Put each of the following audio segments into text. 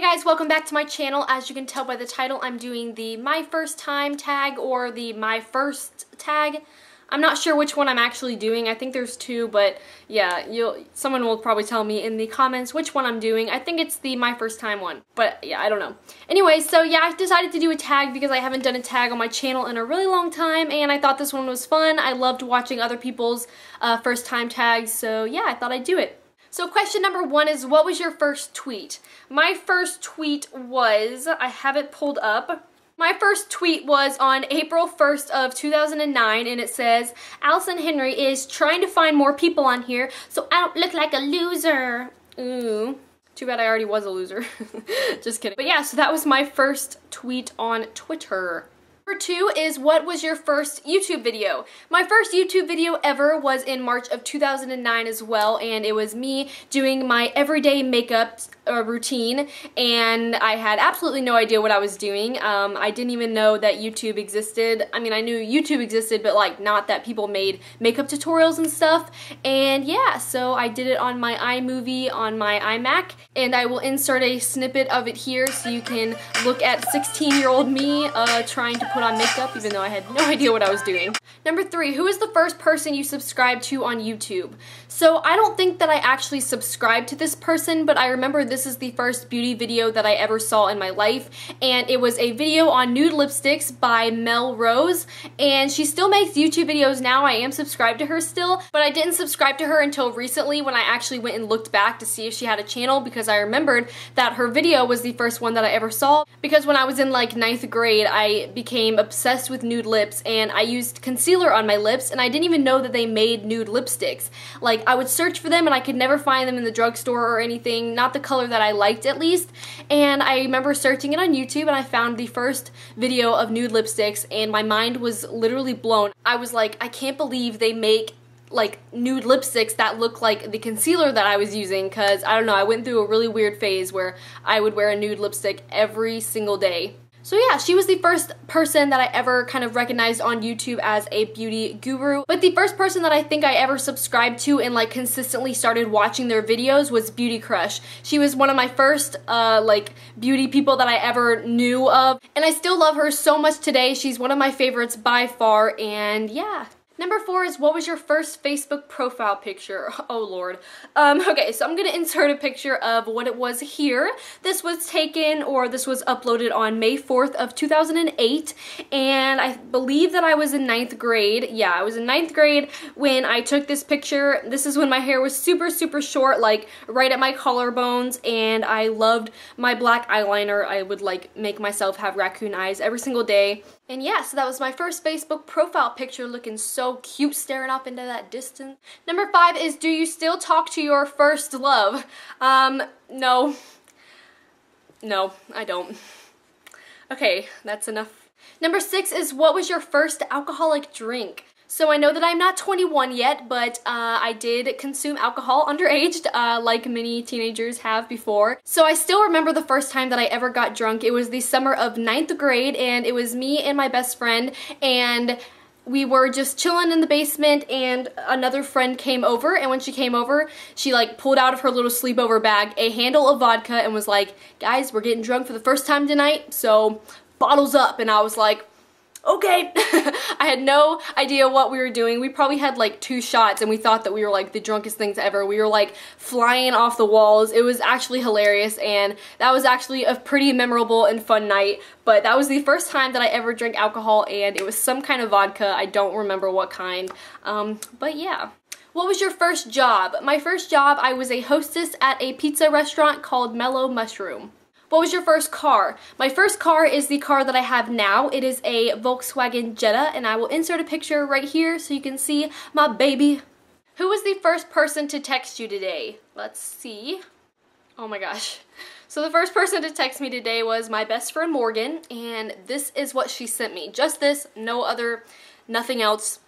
Hey guys, welcome back to my channel. As you can tell by the title, I'm doing the my first time tag or the my first tag. I'm not sure which one I'm actually doing. I think there's two, but yeah, someone will probably tell me in the comments which one I'm doing. I think it's the my first time one, but yeah, I don't know. Anyway, so yeah, I decided to do a tag because I haven't done a tag on my channel in a really long time, and I thought this one was fun. I loved watching other people's first time tags, so yeah, I thought I'd do it. So question number one is, what was your first tweet? My first tweet was, I have it pulled up. My first tweet was on April 1st of 2009, and it says, Alison Henry is trying to find more people on here so I don't look like a loser. Ooh. Too bad I already was a loser. Just kidding. But yeah, so that was my first tweet on Twitter. Number two is, what was your first YouTube video? My first YouTube video ever was in March of 2009 as well, and it was me doing my everyday makeup routine, and I had absolutely no idea what I was doing. I didn't even know that YouTube existed. I mean, I knew YouTube existed, but like not that people made makeup tutorials and stuff. And yeah, so I did it on my iMovie on my iMac, and I will insert a snippet of it here so you can look at 16-year-old me trying to put on makeup, even though I had no idea what I was doing. Number three, who is the first person you subscribed to on YouTube? So I don't think that I actually subscribed to this person, but I remember this is the first beauty video that I ever saw in my life, and it was a video on nude lipsticks by Mel Rose, and she still makes YouTube videos now. I am subscribed to her still, but I didn't subscribe to her until recently when I actually went and looked back to see if she had a channel, because I remembered that her video was the first one that I ever saw, because when I was in like 9th grade, I became obsessed with nude lips, and I used concealer on my lips, and I didn't even know that they made nude lipsticks. Like, I would search for them and I could never find them in the drugstore or anything, not the color that I liked at least, and I remember searching it on YouTube and I found the first video of nude lipsticks, and my mind was literally blown. I was like, I can't believe they make like nude lipsticks that look like the concealer that I was using, because I don't know, I went through a really weird phase where I would wear a nude lipstick every single day. So yeah, she was the first person that I ever kind of recognized on YouTube as a beauty guru. But the first person that I think I ever subscribed to and like consistently started watching their videos was Beauty Crush. She was one of my first like beauty people that I ever knew of, and I still love her so much today. She's one of my favorites by far, and yeah. Number four is, what was your first Facebook profile picture? Oh lord. Okay, so I'm gonna insert a picture of what it was here. This was taken, or this was uploaded on May 4th of 2008, and I believe that I was in 9th grade. Yeah, I was in 9th grade when I took this picture. This is when my hair was super short, like right at my collarbones, and I loved my black eyeliner. I would like make myself have raccoon eyes every single day. And yeah, so that was my first Facebook profile picture, looking so cute, staring off into that distance. Number five is, do you still talk to your first love? No. No, I don't. Okay, that's enough. Number six is, what was your first alcoholic drink? So I know that I'm not 21 yet, but I did consume alcohol underage, like many teenagers have before. So I still remember the first time that I ever got drunk. It was the summer of 9th grade, and it was me and my best friend, and we were just chilling in the basement, and another friend came over, and when she came over, she like pulled out of her little sleepover bag a handle of vodka and was like, guys, we're getting drunk for the first time tonight, so bottles up. And I was like, okay. I had no idea what we were doing. We probably had like 2 shots and we thought that we were like the drunkest things ever. We were like flying off the walls. It was actually hilarious, and that was actually a pretty memorable and fun night. But that was the first time that I ever drank alcohol, and it was some kind of vodka. I don't remember what kind. But yeah. What was your first job? My first job, I was a hostess at a pizza restaurant called Mellow Mushroom. What was your first car? My first car is the car that I have now. It is a Volkswagen Jetta, and I will insert a picture right here so you can see my baby. Who was the first person to text you today? Let's see. Oh my gosh. So the first person to text me today was my best friend Morgan, and this is what she sent me. Just this, no other, nothing else.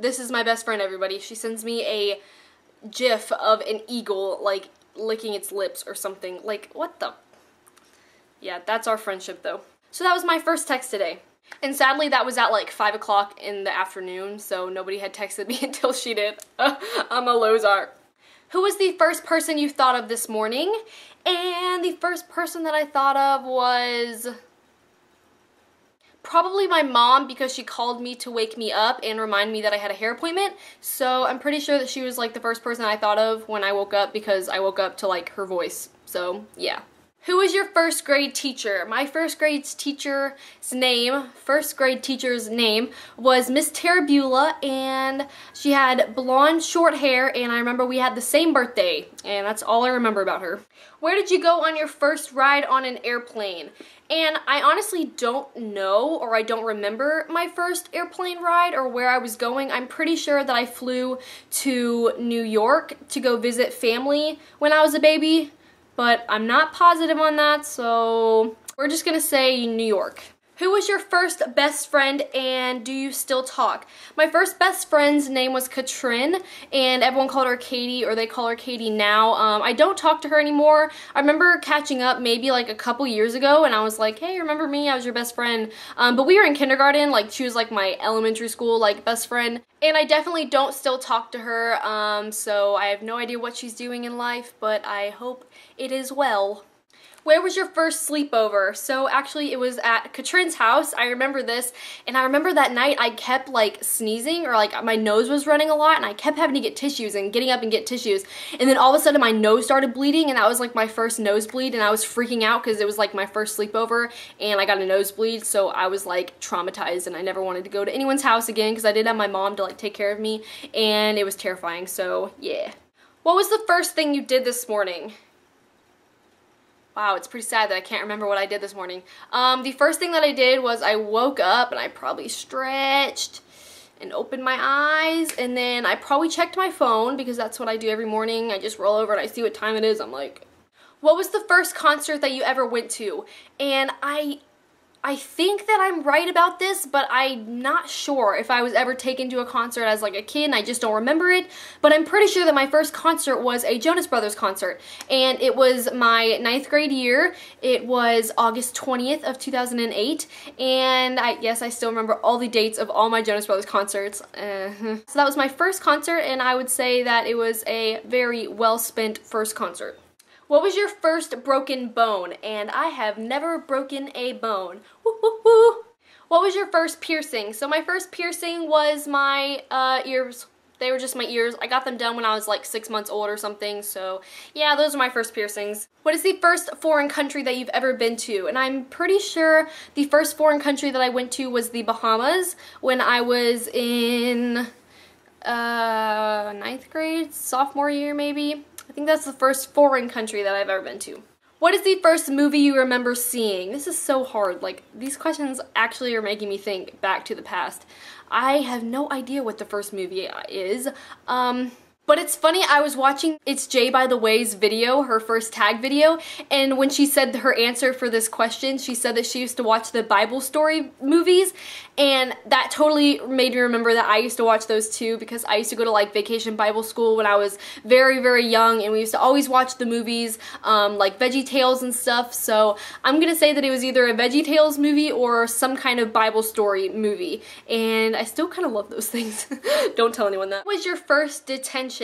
This is my best friend, everybody. She sends me a GIF of an eagle like licking its lips or something. Like, what the? Yeah, that's our friendship though. So that was my first text today. And sadly that was at like 5 o'clock in the afternoon, so nobody had texted me until she did. I'm a loser. Who was the first person you thought of this morning? And the first person that I thought of was probably my mom, because she called me to wake me up and remind me that I had a hair appointment. So I'm pretty sure that she was like the first person I thought of when I woke up, because I woke up to like her voice. So yeah. Who was your first grade teacher? My first grade teacher's name was Miss Terabula, and she had blonde short hair, and I remember we had the same birthday, and that's all I remember about her. Where did you go on your first ride on an airplane? And I honestly don't know, or I don't remember my first airplane ride or where I was going. I'm pretty sure that I flew to New York to go visit family when I was a baby, but I'm not positive on that, so we're just gonna say New York. Who was your first best friend, and do you still talk? My first best friend's name was Katrin, and everyone called her Katie, or they call her Katie now. I don't talk to her anymore. I remember catching up maybe like a couple years ago, and I was like, hey, remember me? I was your best friend. But we were in kindergarten, like she was like my elementary school like best friend. And I definitely don't still talk to her, so I have no idea what she's doing in life, but I hope it is well. Where was your first sleepover? So actually it was at Katrin's house. I remember this, and I remember that night I kept like sneezing, or like my nose was running a lot, and I kept having to get tissues and getting up and get tissues, and then all of a sudden my nose started bleeding, and that was like my first nosebleed, and I was freaking out because it was like my first sleepover and I got a nosebleed, so I was like traumatized, and I never wanted to go to anyone's house again because I did have my mom to like take care of me, and it was terrifying, so yeah. What was the first thing you did this morning? Wow, it's pretty sad that I can't remember what I did this morning. The first thing that I did was I woke up and I probably stretched and opened my eyes, and then I probably checked my phone because that's what I do every morning. I just roll over and I see what time it is. I'm like, what was the first concert that you ever went to? And I think that I'm right about this, but I'm not sure if I was ever taken to a concert as like a kid, and I just don't remember it. But I'm pretty sure that my first concert was a Jonas Brothers concert, and it was my 9th grade year. It was August 20th of 2008, and yes, I still remember all the dates of all my Jonas Brothers concerts. So that was my first concert, and I would say that it was a very well spent first concert. What was your first broken bone? And I have never broken a bone. Woo, woo, woo. What was your first piercing? So my first piercing was my ears. They were just my ears. I got them done when I was like 6 months old or something. So yeah, those are my first piercings. What is the first foreign country that you've ever been to? And I'm pretty sure the first foreign country that I went to was the Bahamas when I was in 9th grade, sophomore year maybe. I think that's the first foreign country that I've ever been to. What is the first movie you remember seeing? This is so hard. Like, these questions actually are making me think back to the past. I have no idea what the first movie is. But it's funny, I was watching It's Jay by the Way's video, her first tag video, and when she said her answer for this question, she said that she used to watch the Bible story movies, and that totally made me remember that I used to watch those too, because I used to go to like vacation Bible school when I was very, very young, and we used to always watch the movies, like VeggieTales and stuff, so I'm gonna say that it was either a VeggieTales movie or some kind of Bible story movie, and I still kind of love those things. Don't tell anyone that. What was your first detention?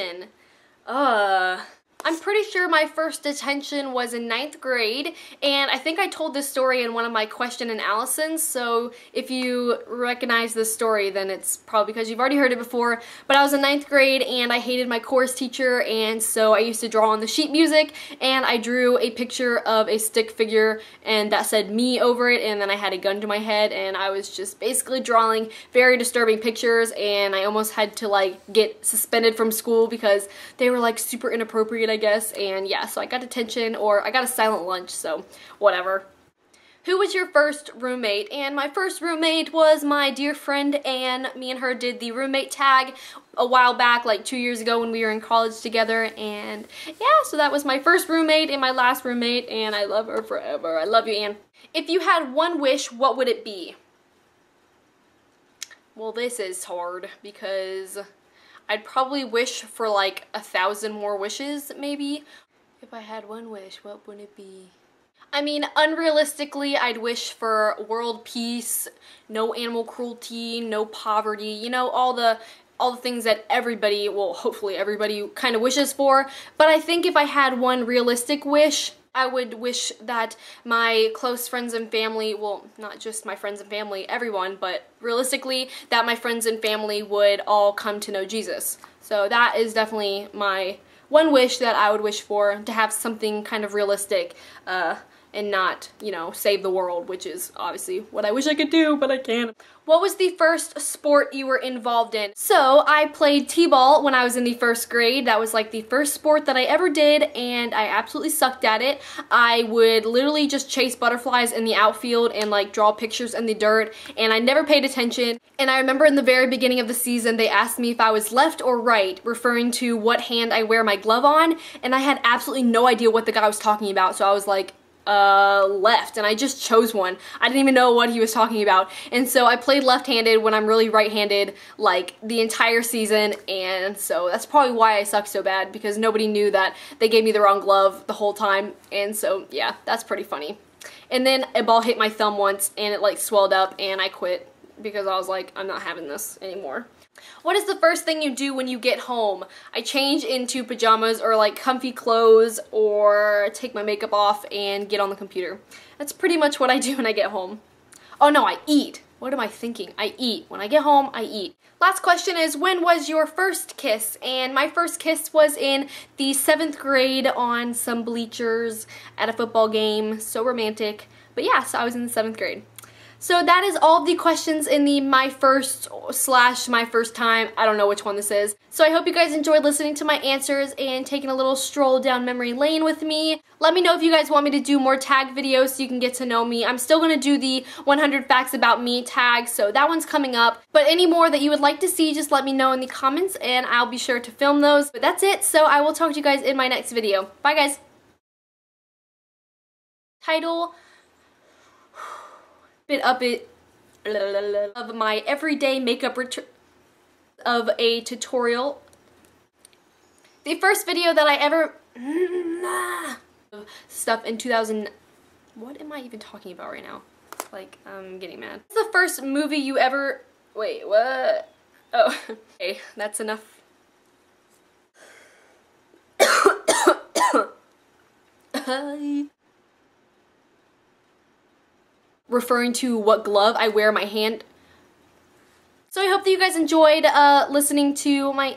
I'm pretty sure my first detention was in 9th grade, and I think I told this story in one of my Question and Alison's, so if you recognize this story, then it's probably because you've already heard it before. But I was in 9th grade, and I hated my chorus teacher, and so I used to draw on the sheet music, and I drew a picture of a stick figure, and that said me over it, and then I had a gun to my head, and I was just basically drawing very disturbing pictures, and I almost had to like get suspended from school because they were like super inappropriate, I guess, and yeah, so I got detention, or I got a silent lunch, so whatever. Who was your first roommate? And my first roommate was my dear friend Anne. Me and her did the roommate tag a while back, like 2 years ago when we were in college together, and yeah, so that was my first roommate and my last roommate, and I love her forever. I love you, Anne. If you had one wish, what would it be? Well, this is hard because I'd probably wish for like 1,000 more wishes, maybe. If I had one wish, what would it be? I mean, unrealistically, I'd wish for world peace, no animal cruelty, no poverty, you know, all the all the things that everybody, well, hopefully everybody kind of wishes for. But I think if I had one realistic wish, I would wish that my close friends and family, well, not just my friends and family, everyone, but realistically, that my friends and family would all come to know Jesus. So that is definitely my one wish that I would wish for, to have something kind of realistic, and not, you know, save the world, which is obviously what I wish I could do, but I can't. What was the first sport you were involved in? So I played t-ball when I was in the 1st grade. That was like the first sport that I ever did, and I absolutely sucked at it. I would literally just chase butterflies in the outfield and like draw pictures in the dirt, and I never paid attention. And I remember in the very beginning of the season, they asked me if I was left or right, referring to what hand I wear my glove on, and I had absolutely no idea what the guy was talking about, so I was like, left, and I just chose one. I didn't even know what he was talking about, and so I played left-handed when I'm really right-handed like the entire season, and so that's probably why I suck so bad, because nobody knew that they gave me the wrong glove the whole time, and so yeah, that's pretty funny. And then a ball hit my thumb once, and it like swelled up, and I quit because I was like, I'm not having this anymore. What is the first thing you do when you get home? I change into pajamas or like comfy clothes, or take my makeup off and get on the computer. That's pretty much what I do when I get home. Oh no, I eat. What am I thinking? I eat. When I get home, I eat. Last question is, when was your first kiss? And my first kiss was in the 7th grade on some bleachers at a football game. So romantic. But yeah, so I was in the 7th grade. So that is all of the questions in the my first time. I don't know which one this is. So I hope you guys enjoyed listening to my answers and taking a little stroll down memory lane with me. Let me know if you guys want me to do more tag videos so you can get to know me. I'm still going to do the 100 facts about me tag, so that one's coming up. But any more that you would like to see, just let me know in the comments and I'll be sure to film those. But that's it, so I will talk to you guys in my next video. Bye guys! Title of my everyday makeup of a tutorial. The first video that I ever stuff in 2000. What am I even talking about right now? Like, I'm getting mad. What's the first movie you ever? Wait, what? Oh, okay, that's enough. Referring to what glove I wear my hand. So I hope that you guys enjoyed listening to my